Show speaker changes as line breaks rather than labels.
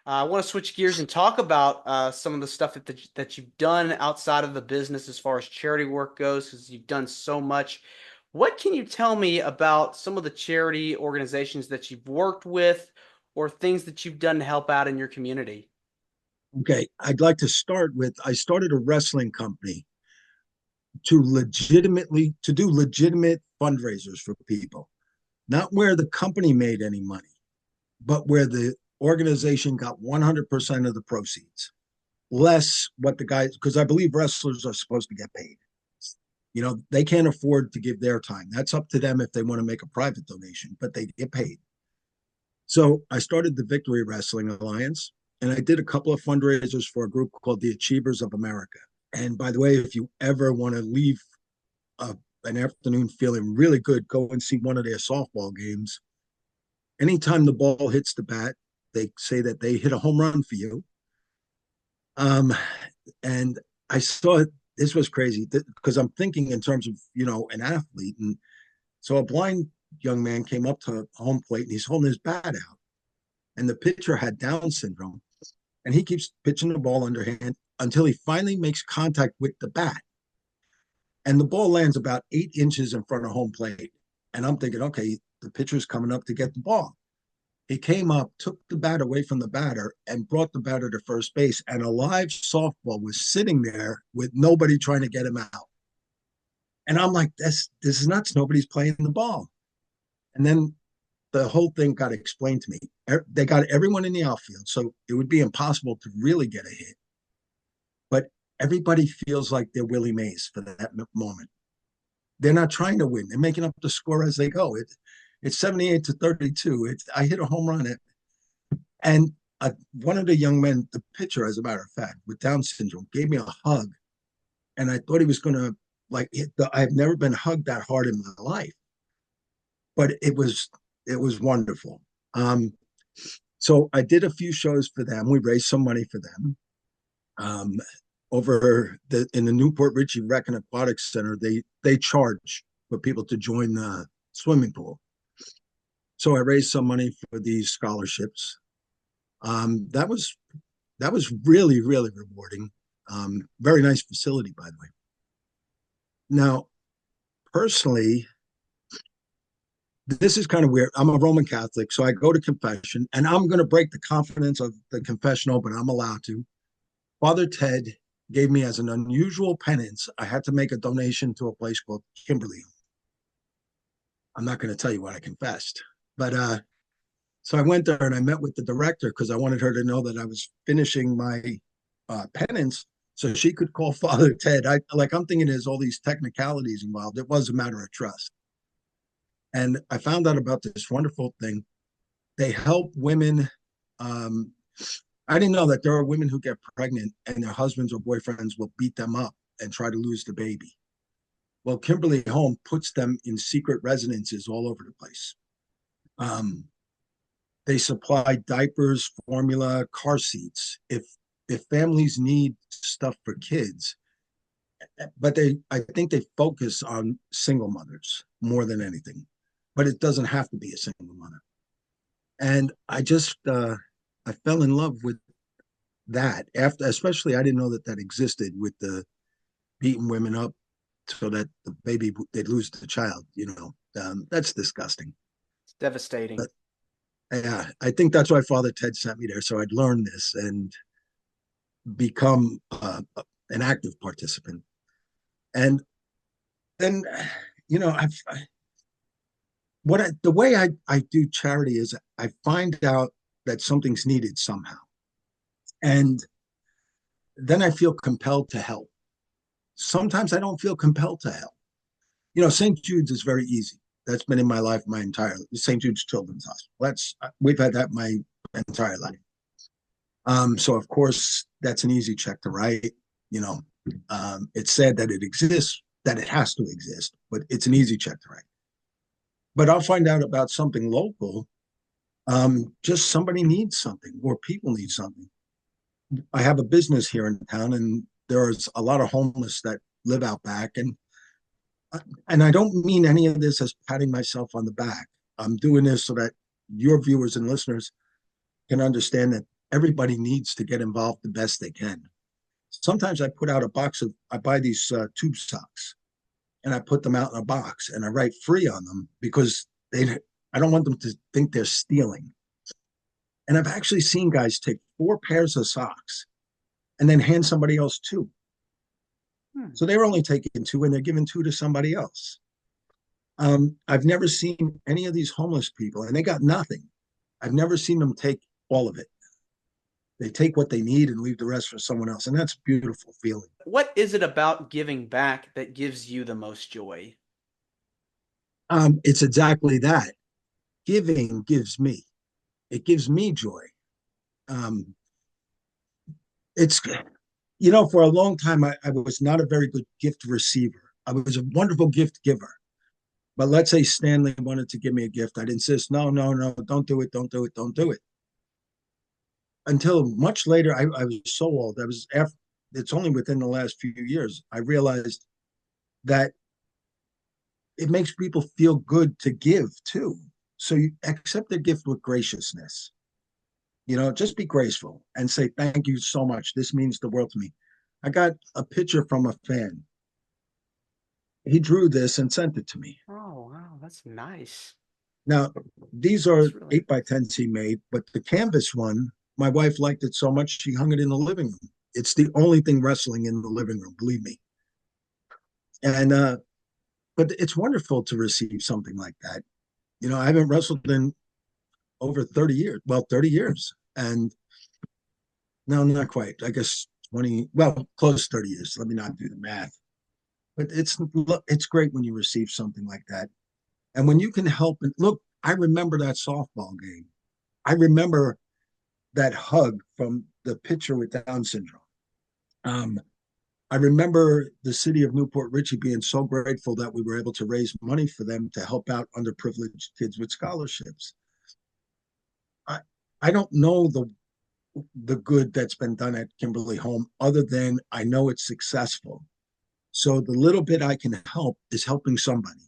I want to switch gears and talk about some of the stuff that you've done outside of the business as far as charity work goes, because you've done so much. What can you tell me about some of the charity organizations that you've worked with or things that you've done to help out in your community?
Okay, I'd like to start with I started a wrestling company to do legitimate fundraisers for people, not where the company made any money, but where the organization got 100% of the proceeds, less what the guys, because I believe wrestlers are supposed to get paid. They can't afford to give their time. That's up to them if they want to make a private donation, but they get paid. So I started the Victory Wrestling Alliance, and I did a couple of fundraisers for a group called the Achievers of America. And by the way, if you ever want to leave a, an afternoon feeling really good, go and see one of their softball games. Anytime the ball hits the bat, they say that they hit a home run for you. Um, and I saw this was crazy because I'm thinking in terms of an athlete, and so a blind young man came up to home plate and he's holding his bat out, and the pitcher had Down syndrome, and he keeps pitching the ball underhand until he finally makes contact with the bat, and the ball lands about 8 inches in front of home plate. And I'm thinking, okay, the pitcher's coming up to get the ball. He came up, took the bat away from the batter, and brought the batter to first base. And a live softball was sitting there with nobody trying to get him out. And I'm like, this is nuts. Nobody's playing the ball. And then the whole thing got explained to me. They got everyone in the outfield, so it would be impossible to really get a hit. But everybody feels like they're Willie Mays for that moment. They're not trying to win. They're making up the score as they go. It's 78-32. I hit a home run. And one of the young men, the pitcher, as a matter of fact, with Down syndrome, gave me a hug. And I thought he was going to, I've never been hugged that hard in my life. But it was wonderful. Um, so I did a few shows for them. We raised some money for them. Um, in the Newport Richie Rec and Aquatic Center, they charge for people to join the swimming pool. So I raised some money for these scholarships. That was really really rewarding. Very nice facility, by the way. Now, personally, this is kind of weird. I'm a Roman Catholic, so I go to confession, and I'm going to break the confidence of the confessional, but I'm allowed to. Father Ted gave me, as an unusual penance, I had to make a donation to a place called Kimberly. I'm not going to tell you what I confessed, but so I went there and I met with the director because I wanted her to know that I was finishing my penance, so she could call Father Ted. I'm thinking there's all these technicalities involved. It was a matter of trust, and I found out about this wonderful thing. They help women. Um, I didn't know that there are women who get pregnant and their husbands or boyfriends will beat them up and try to lose the baby. Well, Kimberly Home puts them in secret residences all over the place. Um, they supply diapers, formula, car seats. If families need stuff for kids, but I think they focus on single mothers more than anything. But it doesn't have to be a single mother. And I fell in love with that after, especially I didn't know that existed with the beating women up so that the baby they'd lose the child. That's disgusting.
It's devastating.
But yeah, I think that's why Father Ted sent me there, so I'd learn this and become an active participant. And then, the way I do charity is I find out that something's needed somehow, and then I feel compelled to help. Sometimes I don't feel compelled to help. St. Jude's is very easy. That's been in my life my entire St. Jude's Children's Hospital. We've had that my entire life. So of course that's an easy check to write. It's said that it exists, that it has to exist, but it's an easy check to write. But I'll find out about something local. Just somebody needs something, or people need something. I have a business here in town, and there's a lot of homeless that live out back, and I don't mean any of this as patting myself on the back. I'm doing this so that your viewers and listeners can understand that everybody needs to get involved the best they can. Sometimes I put out a box of, I buy these tube socks and I put them out in a box and I write free on them because I don't want them to think they're stealing. And I've actually seen guys take 4 pairs of socks and then hand somebody else two.
Hmm.
So they were only taking two and they're giving two to somebody else. I've never seen any of these homeless people and they got nothing. I've never seen them take all of it. They take what they need and leave the rest for someone else. And that's a beautiful feeling.
What is it about giving back that gives you the most joy?
It's exactly that. Giving gives me, it gives me joy. Um, it's, for a long time, I was not a very good gift receiver. I was a wonderful gift giver. But let's say Stanley wanted to give me a gift. I'd insist, no, no, no, don't do it, don't do it, don't do it. Until much later, I was so old. I was after, it's only within the last few years, I realized that it makes people feel good to give too. So you accept their gift with graciousness. Just be graceful and say, thank you so much. This means the world to me. I got a picture from a fan. He drew this and sent it to me.
Oh, wow, that's nice.
Now, these are
That's really
8x10s he made, but the canvas one, my wife liked it so much she hung it in the living room. It's the only thing wrestling in the living room, believe me. And but it's wonderful to receive something like that. I haven't wrestled in over 30 years. Well, 30 years. And no, not quite. I guess 20, well, close to 30 years. Let me not do the math. But it's great when you receive something like that. And when you can help and look, I remember that softball game. I remember that hug from the pitcher with Down syndrome. Um, I remember the city of Newport Richey being so grateful that we were able to raise money for them to help out underprivileged kids with scholarships. I I don't know the good that's been done at Kimberly Home other than I know it's successful. So the little bit I can help is helping somebody.